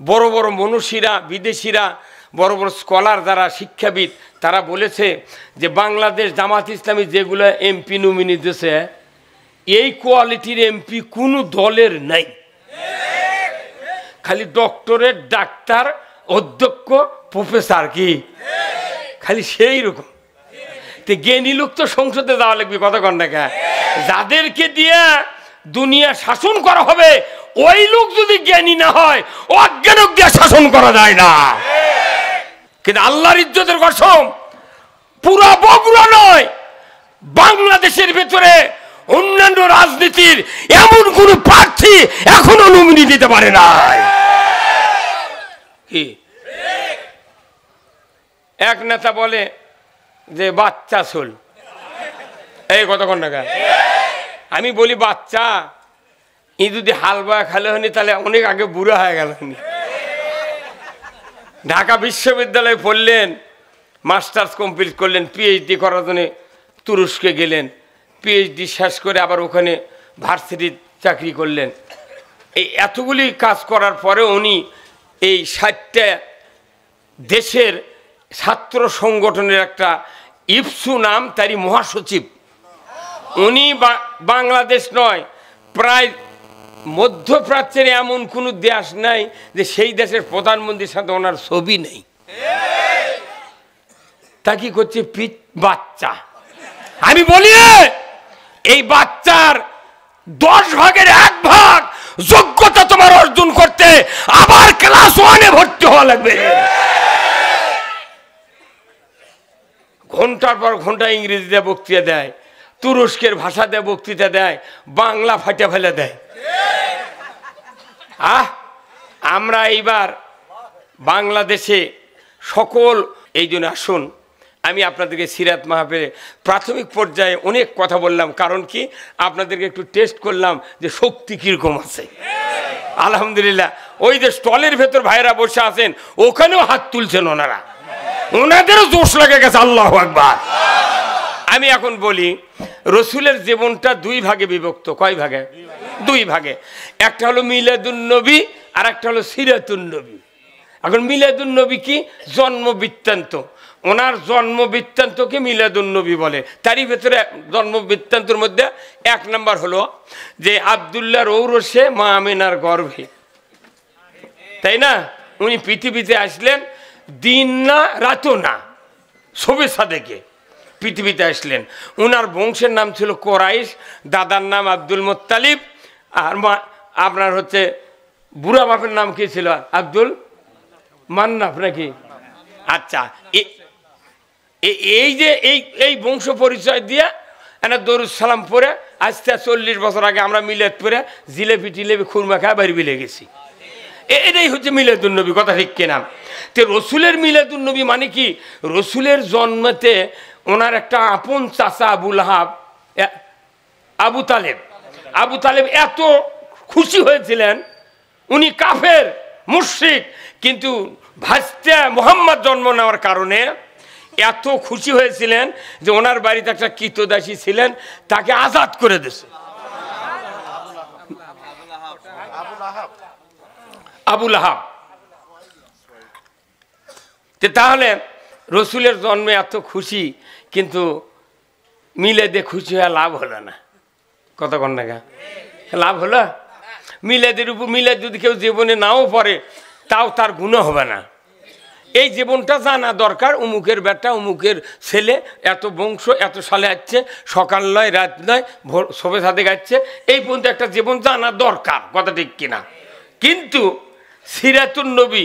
বড় বড় মনীষীরা, বিদেশিরা, বড় বড় স্কলার যারা শিক্ষাবিদ, তারা বলেছে যে বাংলাদেশ জামাত ইসলামী যেগুলো এমপি নমিনি দিয়েছে, এই কোয়ালিটির এমপি কোনো দলের নাই। খালি ডক্টরেট, ডাক্তার, অধ্যক্ষ, প্রফেসর, কি খালি সেই রকম। জ্ঞানী লোক তো সংসদে যাওয়া লাগবে, কথা কন না। যাদেরকে দিয়ে দুনিয়া শাসন করা হবে, ওই লোক যদি জ্ঞানী না হয়, অজ্ঞানক দিয়ে শাসন করা যায় না। কিন্তু আল্লাহর ইজ্জতের কসম, পুরা বগুড়া নয়, বাংলাদেশের ভেতরে অন্যান্য রাজনীতির এমন কোন প্রার্থী এখনো নমিনি দিতে পারে না। কি এক নেতা বলে যে বাচ্চা চুল, এই কতক্ষণ টাকা। আমি বলি বাচ্চা ই যদি হালবা খেলে হয়নি তাহলে অনেক আগে বুড়া হয়ে গেল। ঢাকা বিশ্ববিদ্যালয়ে পড়লেন, মাস্টার্স কমপ্লিট করলেন, পিএইচডি করার জন্য তুরস্কে গেলেন, পিএইচডি শেষ করে আবার ওখানে ভার্সিটির চাকরি করলেন। এই এতগুলি কাজ করার পরে উনি এই 60টা দেশের ছাত্র সংগঠনের একটা ইপসু নাম, তারই মহাসচিব উনি। বাংলাদেশ নয়, প্রায় মধ্যপ্রাচ্যের এমন কোনো দেশ নাই যে সেই দেশের প্রধানমন্ত্রীর সাথে ওনার ছবি নেই। তা কি করছে বাচ্চা। আমি বলি এই বাচ্চার 10 ভাগের 1 ভাগ যোগ্যতা তোমার অর্জন করতে আবার ক্লাস 1-এ ভর্তি হওয়া লাগবে। ঘন্টার পর ঘন্টা ইংরেজিতে বক্তৃতা দেয়, তুরস্কের ভাষা দিয়ে বক্তৃতা দেয়, বাংলা ফাটে ফেলে দেয়। আমরা এইবার বাংলাদেশে সকল এই জন্য আসুন, আমি আপনাদেরকে সিরাত মাহফিলে প্রাথমিক পর্যায়ে অনেক কথা বললাম, কারণ কি আপনাদেরকে একটু টেস্ট করলাম যে শক্তি কিরকম আছে। আলহামদুলিল্লাহ, ওই যে স্টলের ভেতর ভাইরা বসে আছেন ওখানেও হাত তুলছেন ওনারা, ওনাদেরও জোশ লেগে গেছে। আল্লাহু আকবার। আমি এখন বলি, রসুলের জীবনটা 2 ভাগে বিভক্ত। কয় ভাগে? 2 ভাগে। একটা হলো মিলাদুন নবী আর একটা হলো সিরাতুন নবী। এখন মিলাদুন নবী কি? জন্ম বৃত্তান্ত। ওনার জন্ম বৃত্তান্তকে মিলাদুন নবী বলে। তারই ভেতরে জন্ম বৃত্তান্তর মধ্যে 1 নম্বর হলো যে আব্দুল্লাহর ঔরসে মা আমিনার গর্ভে, তাই না? উনি পৃথিবীতে আসলেন দিন না রাতও না, শবে সাদেকে পৃথিবীতে আসলেন। উনার বংশের নাম ছিল কোরাইশ, দাদার নাম আব্দুল মুত্তালিব, আর আপনার হচ্ছে বুড়া বাপের নাম কি ছিল? আব্দুল মান্নাফ নাকি? আচ্ছা, এই যে এই বংশ পরিচয় দিয়ে এনে দরুদ সালাম পরে আজকে 40 বছর আগে আমরা মিলাদ পরে জিলেপি টিলেপি খুরমা খায় বাড়ি বিলে গেছি। এটাই হচ্ছে মিলাদুন নবী, কথা ঠিক কিনা? তো রসুলের মিলাদুন নবী মানে কি? রসুলের জন্মতে ওনার একটা আপন চাচা আবু তালেব এত খুশি হয়েছিলেন। উনি কাফের মুশরিক, কিন্তু ভাস্তে মুহাম্মদ জন্ম নেওয়ার কারণে এত খুশি হয়েছিলেন যে ওনার বাড়িতে একটা কৃতদাসী ছিলেন, তাকে আজাদ করে দিয়েছে। আবু লাহাব। তাহলে রসুলের জন্মে এত খুশি, কিন্তু মিলাদে খুশি হয়ে লাভ হলো না। কত কন্যা লাভ হলো? মিলাদের উপর মিলাদ যদি কেউ জীবনে নাও পড়ে তাও তার গুনাহ হবে না। এই জীবনটা জানা দরকার। অমুকের বেটা, অমুকের ছেলে, এত বংশ, এত সালে আসছে, সকাল নয় রাত নয়, ভোর শোভে সাথে গাচ্ছে, এই পর্যন্ত একটা জীবন জানা দরকার, কথা ঠিক কিনা? কিন্তু সিরাতুন নবী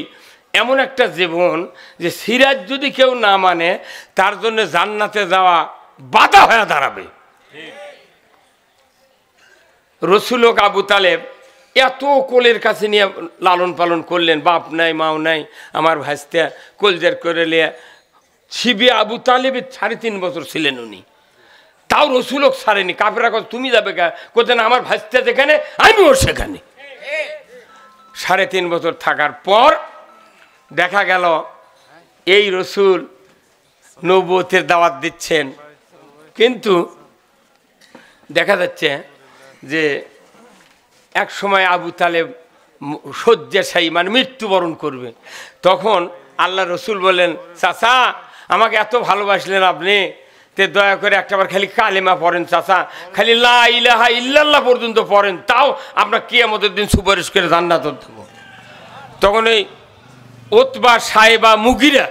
এমন একটা জীবন যে সিরাত যদি কেউ না মানে তার জন্য জান্নাতে যাওয়া বাধা হয়ে দাঁড়াবে। রসুল ও আবু তালেব এত কোলের কাছে নিয়ে লালন পালন করলেন, বাপ নাই মাও নাই, আমার ভাইস্তা কোলজের করে নিয়ে শিবি আবু তালেবের 3.5 বছর ছিলেন উনি, তাও রসুলক ছাড়েনি। কাফেররা কথা তুমি যাবে কা? কোথায় না, আমার ভাইস্তা যেখানে আমিও সেখানে। 3.5 বছর থাকার পর দেখা গেল এই রসুল নবুয়তের দাওয়াত দিচ্ছেন, কিন্তু দেখা যাচ্ছে যে এক সময় আবু তালেব শয্যাশায়ী মানে মৃত্যুবরণ করবে। তখন আল্লাহ রসুল বললেন, চাচা আমাকে এত ভালোবাসলেন আপনি, তে দয়া করে একটাবার খালি কালেমা পড়েন চাচা, খালি লা ইলাহা ইল্লাল্লাহ পর্যন্ত পড়েন, তাও আপনার কিয়ামতের দিন সুপারিশ করে জান্নাত দেব। তখন এই উতবা সাহেবা মুগিরা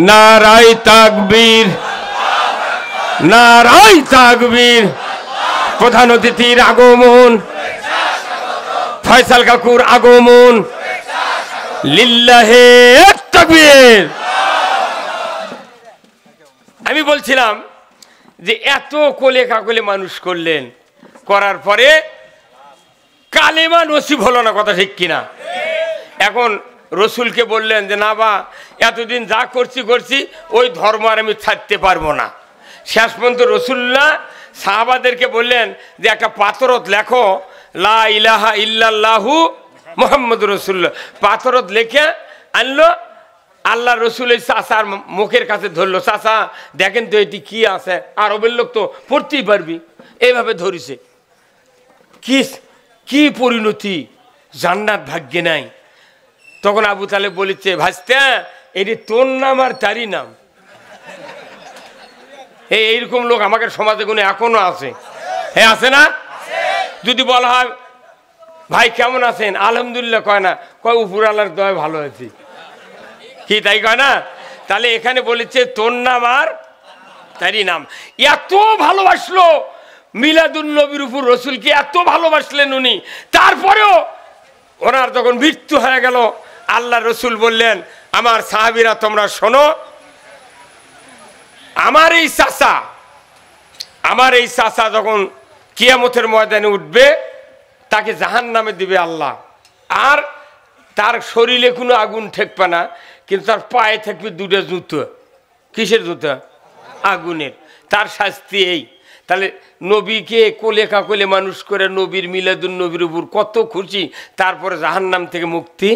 নারায়ে তাকবীর, নারায়ে তাকবীর, প্রধান অতিথির আগমন, ফয়সাল কাকুর আগমন, লিল্লাহে তাকবীর। আমি বলছিলাম যে এত কোলে কাকলে মানুষ করলেন, করার পরে কালেমা নসিব হলো না, কথা ঠিক কিনা? এখন রসুলকে বললেন যে না বা এতদিন যা করছি করছি, ওই ধর্ম আর আমি ছাড়তে পারবো না। শেষ পর্যন্ত রসুল্লাহ সাহাবাদেরকে বললেন যে একটা পাথরত লেখো, লা ইলাহা ইল্লাল্লাহু মুহাম্মাদুর রাসূলুল্লাহ। পাথরত লেখে আনলো, আল্লাহ রসুল এই চাচার মুখের কাছে ধরলো, চাচা দেখেন তো এটি কি আছে, আরবের লোক তো পড়তেই পারবি, এইভাবে ধরিছে। কি পরিণতি, জান্নাত ভাগ্যে নাই। তখন আবু তালেব বলেছে, ভাস্তা এটি তোর নাম আর তারই নাম। এইরকম লোক আমাদের সমাজে কোনো এখনো আছে, হ্যাঁ আছে না? যদি বলা হয় ভাই কেমন আছেন, আলহামদুলিল্লাহ কয় না, কয় উপর আল্লাহর দয়ায় ভালো আছি, কি তাই কয় না? তাহলে এখানে বলেছে তোর নাম আর তারই নাম। এত ভালোবাসলো মিলাদুন নবীর উপর রসুলকে, এত ভালোবাসলেন উনি। তারপরেও ওনার যখন মৃত্যু হয়ে গেল, আল্লাহ রসুল বললেন, আমার সাহাবীরা তোমরা শোনো, আমার এই চাচা যখন কিয়ামতের ময়দানে উঠবে, তাকে জাহান্নামে দিবে আল্লাহ, আর তার শরীরে কোনো আগুন ঠেকবে না, কিন্তু তার পায়ে থাকবে দুটো জুতো। কিসের জুতো? আগুনের। তার শাস্তি এই। তাহলে নবীকে কোলে কাকলে মানুষ করে নবীর মিলাদুন নবীর উপর কত খুশি, তারপরে জাহান্নাম থেকে মুক্তি।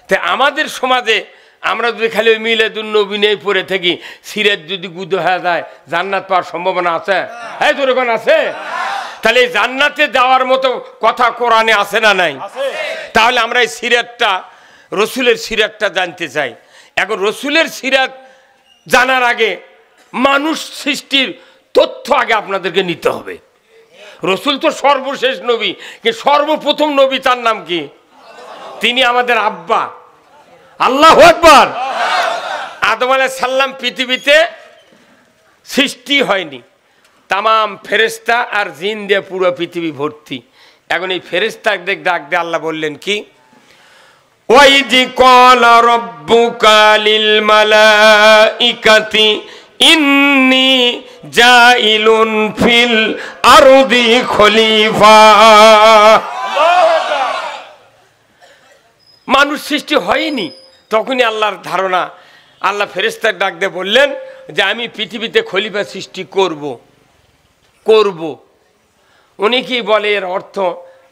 তাই আমাদের সমাজে আমরা যদি খালি ওই মিলাদুন নবী নেই পড়ে থাকি, সিরাত যদি গুদ হয়ে যায়, জান্নাত পাওয়ার সম্ভাবনা আছে? হ্যাঁ তোর ওখানে আছে? তাহলে এই জান্নাতে যাওয়ার মতো কথা কোরআনে আছে না নাই? তাহলে আমরা এই সিরাতটা, রসুলের সিরাতটা জানতে চাই। এখন রসুলের সিরাত জানার আগে মানুষ সৃষ্টির তথ্য আগে আপনাদেরকে নিতে হবে। রসুল তো সর্বশেষ নবী, কিন্তু সর্বপ্রথম নবী তার নাম কি? তিনি আমাদের আব্বা। আল্লাহু আকবার। আদম আলাইহিস সালাম পৃথিবীতে সৃষ্টি হয়নি, তামাম ফেরেশতা আর জিন দিয়ে পুরো পৃথিবী ভর্তি। এখন এই ফেরেশতাদের ডাক দিয়ে আল্লাহ বললেন কি, ওয়াইজি ক্বালা রাব্বুকা লিল মালাইকাতি ইন্নী জাইলুন ফিল আরদি খলিফা। মানুষ সৃষ্টি হয়নি, তখনই আল্লাহর ধারণা, আল্লাহ ফেরেশতার ডাক দিয়ে বললেন যে আমি পৃথিবীতে খলিফা সৃষ্টি করব। অনেকেই বলে এর অর্থ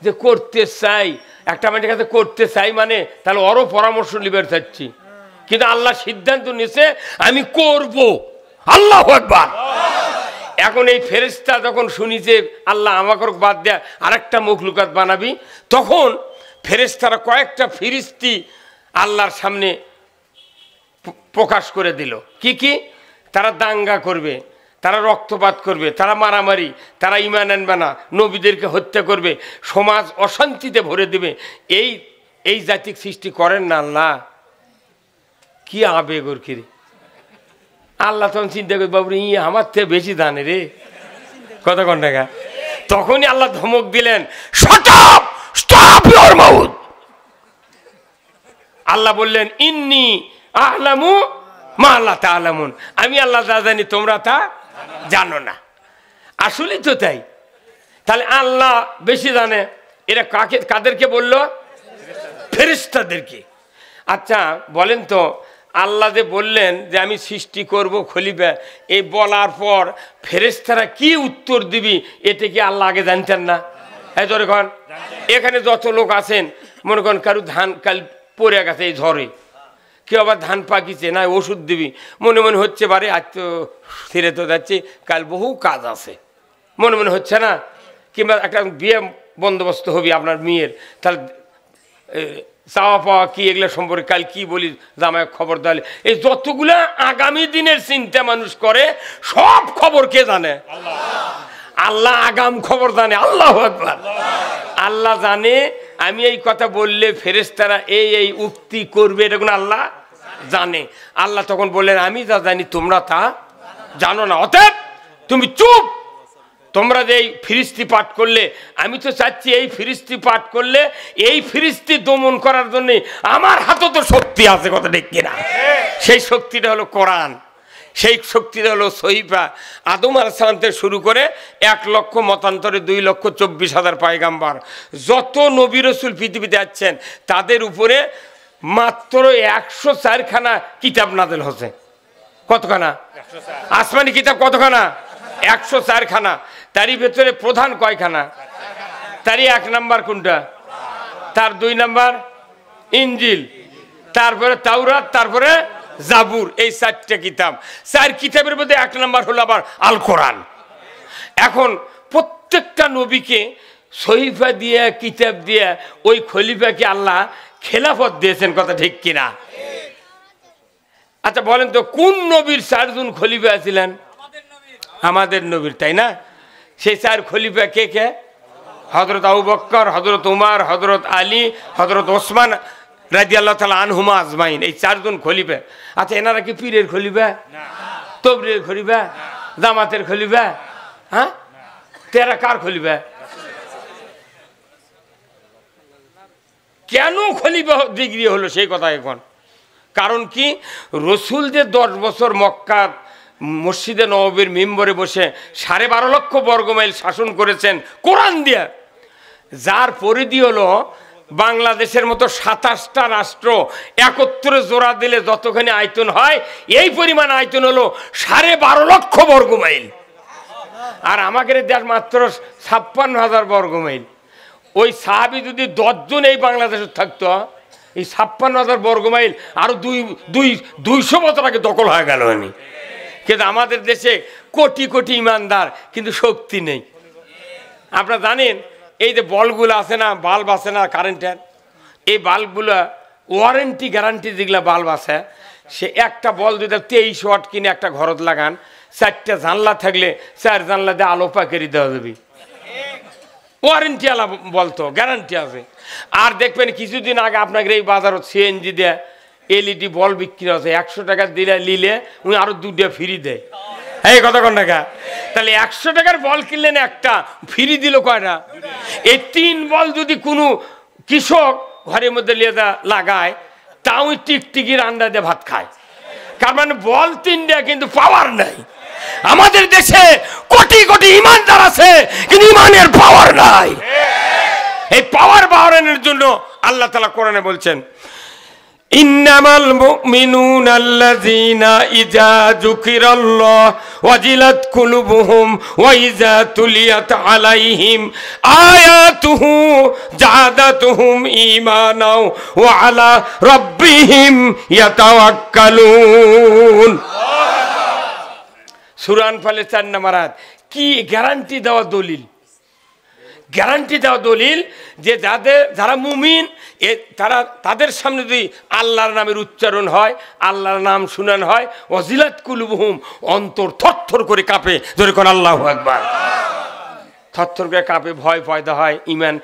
যে করতে চাই, একটা মানুষের কাছে করতে চাই মানে তাহলে ওরও পরামর্শ নিবার চাচ্ছি, কিন্তু আল্লাহ সিদ্ধান্ত নিয়েছে আমি করব। আল্লাহু আকবার। এখন এই ফেরেশতা যখন শুনিছে আল্লাহ আমাকে বাদ দেয়া আরেকটা মখলুকাত বানাবি, তখন ফেরেশতারা কয়েকটা ফিরিস্তি আল্লাহর সামনে প্রকাশ করে দিল। কি? তারা দাঙ্গা করবে, তারা রক্তপাত করবে, তারা মারামারি, তারা ঈমান আনবে না, নবীদেরকে হত্যা করবে, সমাজ অশান্তিতে ভরে দেবে। এই জাতিক সৃষ্টি করেন না আল্লাহ। কি আবেগ ওর কিরে! আল্লাহ তখন চিন্তা করি, বাবু আমার থেকে বেশি দানে রে, কত কোন টাকা। তখনই আল্লাহ ধমক দিলেন, স্টপ ইওর মাউথ। আল্লাহ বললেন, ইন্নী আ'লামু মা লা তা'লামুন, আমি আল্লাহ যা জানি তোমরা তা জানো না। আসলেই তো তাই। তাহলে আল্লাহ বেশি জানে। এরা কাদেরকে বলল? ফেরেশতাদেরকে। আচ্ছা বলেন তো, আল্লাহ যে বললেন যে আমি সৃষ্টি করব খলিফা, এই বলার পর ফেরেশতারা কি উত্তর দিবি, এটা কি আল্লাহ আগে জানতেন না? হ্যাঁ জোরে কন। এখানে যত লোক আছেন, মনে করেন কারু ধান কাল পড়ে গেছে এই ঝড়ে, কেউ আবার ধান পাকিছে না, ওষুধ দিবি, মনে মনে হচ্ছে বারে আজ তো ছেড়ে তো যাচ্ছে, কাল বহু কাজ আছে, মনে মনে হচ্ছে না? কিংবা একটা বিয়ে বন্দোবস্ত হবে আপনার মেয়ের, তাহলে চাওয়া পাওয়া কি এগুলো সম্পর্কে কাল কি বলি জামাই খবর দিলে, এই যতগুলা আগামী দিনের চিন্তা মানুষ করে সব খবর কে জানে? আল্লাহ আগাম খবর জানে। আল্লাহু আকবার। আল্লাহ জানে আমি এই কথা বললে ফেরেশতারা এই উক্তি করবে, এটা কোন আল্লাহ জানে। আল্লাহ তখন বললেন আমি যা জানি তোমরা তা জানো না, অতএব তুমি চুপ। তোমরা যে এই ফিরিস্তি পাঠ করলে, আমি তো চাচ্ছি এই ফিরিস্তি পাঠ করলে এই ফিরিস্তি দমন করার জন্য আমার হাতে তো শক্তি আছে, কথা ঠিক কিনা? সেই শক্তিটা হলো কোরআন, সেই শক্তিটা হলো সহিফা। আদম আলাইহিস সালাম থেকে শুরু করে 1 লক্ষ মতান্তরে 2,24,000 পয়গাম্বর, যত নবী রাসূল পৃথিবীতে আছেন তাদের উপরে মাত্র 104খানা কিতাব নাযিল হয়েছে। কতখানা? আসমানি কিতাব কতখানা? 104খানা। তারই ভেতরে প্রধান কয়খানা? তারই 1 নাম্বার কোনটা? তার 2 নাম্বার ইনজিল, তারপরে তাওরাত, তারপরে জাবুর। এই 4টে কিতাব। 4 কিতাবের মধ্যে 1 নাম্বার হলো আবার আল কোরআন। এখন প্রত্যেকটা নবীকে সহিফা দিয়ে, কিতাব দিয়ে ওই খলিফাকে আল্লাহ খেলাফত দিয়েছেন, কথা ঠিক কিনা? আচ্ছা বলেন তো কোন নবীর 4 জন খলিফা ছিলেন? আমাদের নবীর, তাই না? সেই 4 খলিফা কে কে? হযরত আবু বকর, হযরত উমর, হযরত আলী, হযরত ওসমান রাদিয়াল্লাহু তাআলা আনহুমা আজমাইন, এই 4 জন খলিফা। আচ্ছা এনারা কি পীরের খলিফা? না। তবলিগের খলিফা? জামাতের খলিফা? হ্যাঁ, তেরা কার খলিফা? কেন খলিফা ডিগ্রি হলো সেই কথা এখন? কারণ কি, রসুল যে 10 বছর মক্কা মসজিদে নববীর মিম্বরে বসে 12.5 লক্ষ বর্গমাইল শাসন করেছেন কোরআন দিয়ে, যার পরিধি হলো বাংলাদেশের মতো 27টা রাষ্ট্র একত্রে জোড়া দিলে যতখানি আয়তন হয়, এই পরিমাণ আয়তন হলো 12.5 লক্ষ বর্গমাইল। আর আমাদের দেশ মাত্র 56,000 বর্গমাইল। ওই সাহাবী যদি 10 জন এই বাংলাদেশে থাকতো, এই 56,000 বর্গমাইল আরো 200 বছর আগে দখল হয়ে গেল। কিন্তু আমাদের দেশে কোটি কোটি ইমানদার, কিন্তু শক্তি নেই। আপনারা জানেন এই যে বলগুলো আছে না, বাল্ব আছে না কারেন্টের, এই বাল্বগুলো ওয়ারেন্টি গ্যারান্টি যেগুলো বাল্ব আছে, সে একটা বল যদি 23 ওয়াট কিনে একটা ঘরত লাগান, 4টে জানলা থাকলে 4 জানলা দিয়ে আলো পাকেরি দেওয়া যাবে। ওয়ারেন্টি আলা বলতো, গ্যারান্টি আছে। আর দেখবেন কিছুদিন আগে আপনাকে এই বাজারত সিএনজি দেয় এলইডি বল বিক্রি আছে, 100 টাকা দিলে নিলে উনি আরো 2টা ফ্রি দেয়। এই কত কোন টাকা? তাহলে 100 টাকার বল কিনলেন, একটা ফ্রি দিল কয়টা? এই 3 বল যদি কোনো কৃষক ঘরের মধ্যে নিয়ে লাগায়, তাও টিকটিকির আন্ডা দিয়ে ভাত খায়। কার মানে বল 3টা, কিন্তু পাওয়ার নাই। আমাদের দেশে কোটি কোটি ইমানদার আছে, কিন্তু ইমানের পাওয়ার নাই। এই পাওয়ার বাড়ানোর জন্য আল্লাহ তাআলা কোরআনে বলছেন, ইন্নামাল মুমিনুনা আল্লাযীনা ইযা যুকিরাল্লাহ ওয়াজিলাত কুলুবুহুম ওয়া ইযা তুলিয়াত আলাইহিম আয়াতুহু জাদাতুহুম ঈমানাও ওয়া আলা রাব্বিহিম ইয়াতাওয়াক্কালুন। সূরা আনফালের 4 নম্বর আয়াত। কি গ্যারান্টি দেওয়া দলিল? গ্যারান্টি দেওয়া দলিল যে যারা মুমিন, তাদের সামনে যদি আল্লাহর নামের উচ্চারণ হয়, আল্লাহর নাম শুনান হয়, ওয়াজিলাত কুলুবুহুম, অন্তর থরথর করে কাঁপে। জোরে কোন আল্লাহু আকবার। থরথর করে কাঁপে, ভয় পয়দা হয়, ঈমান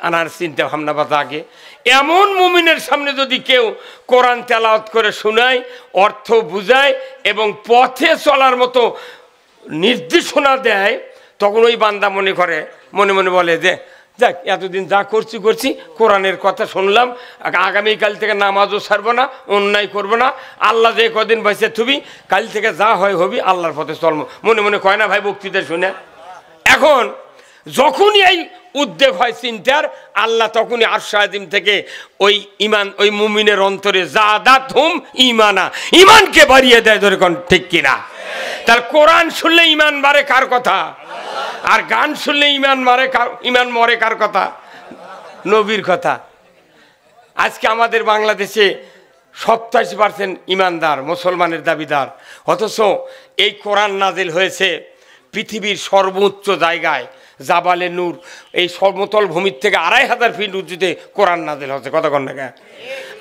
আনার চিন্তা ভাবনা বা জাগে। এমন মুমিনের সামনে যদি কেউ কোরআন তেলাওয়াত করে শোনায়, অর্থ বুঝায় এবং পথে চলার মতো নির্দেশনা দেয়, তখন ওই বান্দা মনে করে, মনে মনে বলে যে যাক, এতদিন যা করছি কোরআনের কথা শুনলাম, আগামীকাল থেকে নামাজও ছাড়বো না, অন্যায় করবো না, আল্লাহ যে কদিন বেঁচে থুবি, কাল থেকে যা হয় হবি, আল্লাহর পথে চলবো। মনে মনে কয় না ভাই বক্তৃতা শুনে? এখন যখনই এই উদ্বেগ হয় চিন্তার, আল্লাহ তখনই আরশ আজিম থেকে ওই ইমান, ওই মুমিনের অন্তরে জাদাতহুম ঈমানা, ঈমানকে বাড়িয়ে দেয়। ধরে কোন ঠিক কিনা? তার কোরআন শুনলে ঈমান বাড়ে কার কথা? আর গান শুনলে ঈমান মরে কার কথা? নবীর কথা। আজকে আমাদের বাংলাদেশে 87% ইমানদার মুসলমানের দাবিদার, অথচ এই কোরআন নাজিল হয়েছে পৃথিবীর সর্বোচ্চ জায়গায় জাবালে নূর, এই সমতল ভূমির থেকে 2500 ফিট উঁচুতে কোরআন নাজিল হচ্ছে। কতক্ষণ না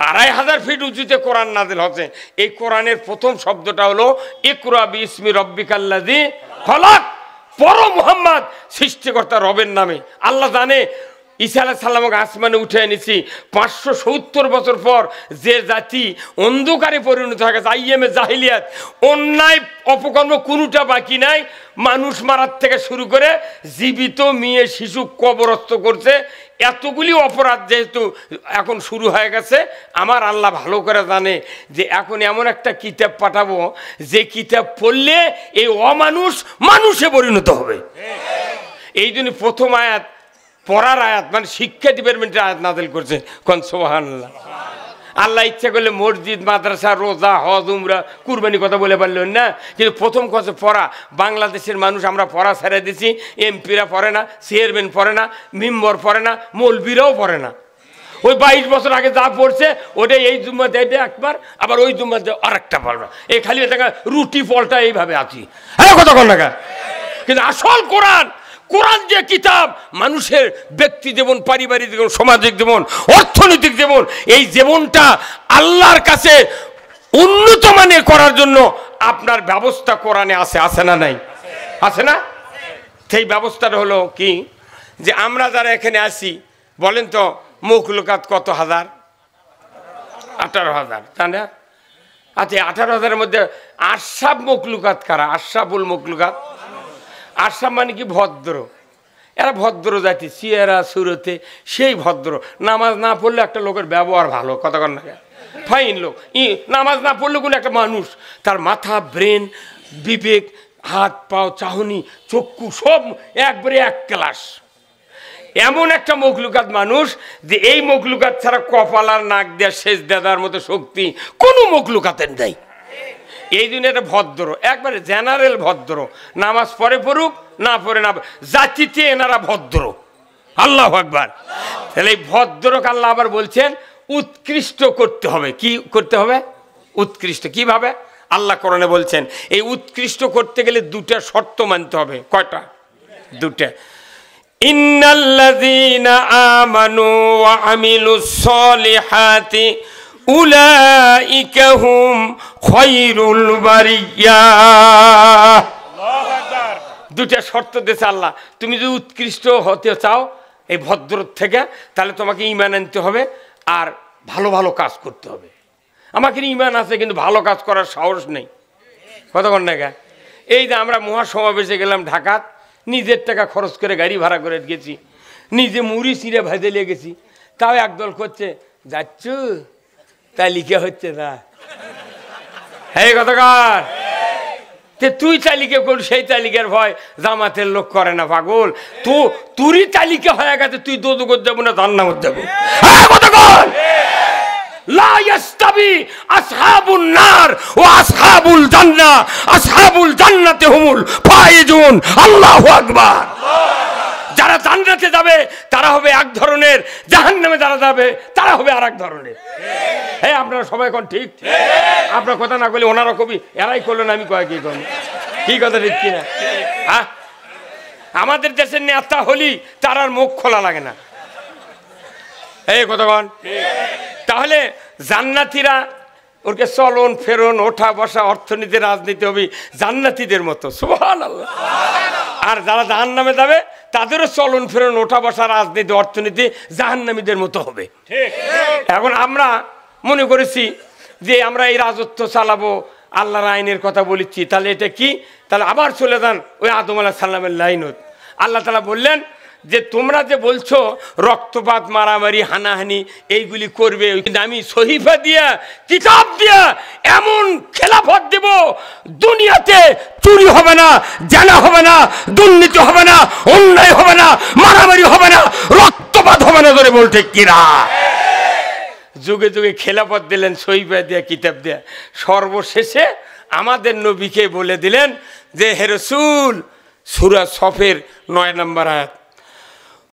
2500 ফিট উঁচুতে কোরআন নাজিল হচ্ছে। এই কোরআনের প্রথম শব্দটা হলো ইকরা বিইসমি রব্বিকাল্লাযী খলাক। পড়ো মুহাম্মদ, সৃষ্টিকর্তা রবের নামে। আল্লাহ জানে ঈসা আলাইহিস সালামকে আসমানে উঠে এনেছি 570 বছর পর। যে জাতি অন্ধকারে পরিণত হয়ে গেছে, আইয়ামে জাহিলিয়াত, অন্যায় অপকর্ম কোনোটা বাকি নাই, মানুষ মারার থেকে শুরু করে জীবিত মেয়ে শিশু কবরস্থ করছে, এতগুলি অপরাধ যেহেতু এখন শুরু হয়ে গেছে, আমার আল্লাহ ভালো করে জানে যে এখন এমন একটা কিতাব পাঠাবো যে কিতাব পড়লে এই অমানুষ মানুষে পরিণত হবে। এই জন্য প্রথম আয়াত পড়ার আয়াত, মানে শিক্ষা ডিপার্টমেন্টের আয়াত নাযিল করছে। কোন সুবহানাল্লাহ। আল্লাহ ইচ্ছা করলে মসজিদ, মাদ্রাসা, রোজা, হজ, উমরা, কুরবানি কথা বলে পারলেন না, কিন্তু প্রথম কথা পড়া। বাংলাদেশের মানুষ আমরা পড়া ছেড়ে দিছি। এমপিরা পড়ে না, চেয়ারম্যান পড়ে না, মেম্বার পড়ে না, মৌলবীরাও পড়ে না। ওই 22 বছর আগে যা পড়ছে ওটাই এই জুম্মাতে এটা একবার, আবার ওই জুম্মাতে আরেকটা পড়বা। এই খালি রুটি ফলটা এইভাবে আছি। হ্যাঁ কথা কন না। কিন্তু আসল কোরআন, কোরআন যে কিতাব মানুষের ব্যক্তি জীবন, পারিবারিক জীবন, সামাজিক জীবন, অর্থনৈতিক জীবন, এই জীবনটা আল্লাহর কাছে উন্নত মানের করার জন্য আপনার ব্যবস্থা কোরআনে আছে। আছে না নাই? আছে না? সেই ব্যবস্থাটা হলো কি, যে আমরা যারা এখানে আসি, বলেন তো মখলুকাত কত হাজার? 18,000, তাই না? আচ্ছা, 18,000-এর মধ্যে আশরাফ মখলুকাত কারা? আশরাফুল মখলুকাত। আশরাফ মানে কি? ভদ্র। এরা ভদ্র জাতি, চেহারা সুরতে সেই ভদ্র। নামাজ না পড়লে একটা লোকের ব্যবহার ভালো, কথা কন না, ফাইন লোক। নামাজ না পড়লে কোনো একটা মানুষ, তার মাথা, ব্রেন, বিবেক, হাত পাও, চাহনি, চক্ষু সব একবারে এক ক্লাস। এমন একটা মখলুকাত মানুষ যে এই মখলুকাত ছাড়া কপাল আর নাক দেওয়া শেষ দেওয়ার মতো শক্তি কোনো মখলুকাতের নেই। এই জন্য এটা ভদ্র, একবারে জেনারেল ভদ্র। নামাজ পড়ে পড়ুক, না পড়ে না, জাতিতে এনারা ভদ্র। আল্লাহু আকবার। তাহলে এই ভদ্রকে আল্লাহ আবার বলছেন উৎকৃষ্ট করতে হবে। কি করতে হবে? উৎকৃষ্ট। কিভাবে? আল্লাহ কোরআনে বলছেন এই উৎকৃষ্ট করতে গেলে দুটা শর্ত মানতে হবে। কয়টা? দুটা। ইন্নাল্লাযীনা আমানু ওয়া আমিলুস সলিহাতি উলাইকা হুম খায়রুল বারিয়া। আল্লাহু আকবার। দুটা শর্ত দিয়েছে আল্লাহ। তুমি যদি উৎকৃষ্ট হতে চাও এই ভদ্র থেকে, তাহলে তোমাকে ঈমান আনতে হবে আর ভালো ভালো কাজ করতে হবে। আমাকে ঈমান আছে কিন্তু ভালো কাজ করার সাহস নেই। কতক্ষণ না? এই যে আমরা মহাসমাবেশে গেলাম ঢাকাত, নিজের টাকা খরচ করে গাড়ি ভাড়া করে গেছি, নিজে মুড়ি চিড়ে ভেজে নিয়ে গেছি, তাও একদল করছে যাচ্ছ তালিকা হচ্ছে না। হ্যাঁ কথাকার, তুই তালিকা কর, সেই তালিকার ভয় জামাতের লোক করে না পাগল। তুরই তালিকা হয়ে গেছে, তুই দোজখে যাবো না জান্নাতে যাবো। হ্যাঁ কথাকার। লা ইয়াস্তাবি আসহাবুন নার ওয়া আসহাবুল জান্নাহ, আসহাবুল জান্নাতি হুমুল ফায়েজুন। আল্লাহু আকবার। যারা জান্নাতে যাবে তারা হবে এক ধরনের, জাহান্নামে যারা যাবে তারা হবে আরেক ধরনের। হ্যাঁ আপনারা সবাই কোন ঠিক? আপনার কথা না বলে ওনারা কবি এরাই করলেন, আমি কয় কি করবো? কি কথা ঠিক কিনা? হ্যাঁ, আমাদের দেশের নেতা হলি তার আর মুখ খোলা লাগে না। এই কথা কন। তাহলে জান্নাতীরা ওরকে চলন ফেরন, ওঠা বসা, অর্থনীতি, রাজনীতি হবে জান্নাতীদের মতো। সুবহানাল্লাহ। আর যারা জাহান্নামে যাবে তাদেরও চলন ফেরন, ওঠা বসা, রাজনীতি, অর্থনীতি জাহান্নামীদের মতো হবে। এখন আমরা মনে করেছি যে আমরা এই রাজত্ব চালাবো, আল্লাহর আইনের কথা বলেছি, তাহলে এটা কি? তাহলে আবার চলে যান ওই আদম আলাইহিস সালামের লাইনত। আল্লাহ তাআলা বললেন যে তোমরা যে বলছো রক্তপাত, মারামারি, হানাহানি এইগুলি করবে, কিন্তু আমি সহিফা দিয়া, কিতাব দিয়া এমন খেলাফত দেব, দুনিয়াতে চুরি হবে না, জানা হবে না, দুর্নীতি হবে না, অন্যায় হবে না, মারামারি হবে না, রক্তপাত হবে না। ধরে বলতে কিরা যুগে যুগে খেলাফত দিলেন সহিফা দিয়া, কিতাব দিয়া। সর্বশেষে আমাদের নবীকে বলে দিলেন যে হে রাসূল, সূরা সফের 9 নম্বর আয়াত,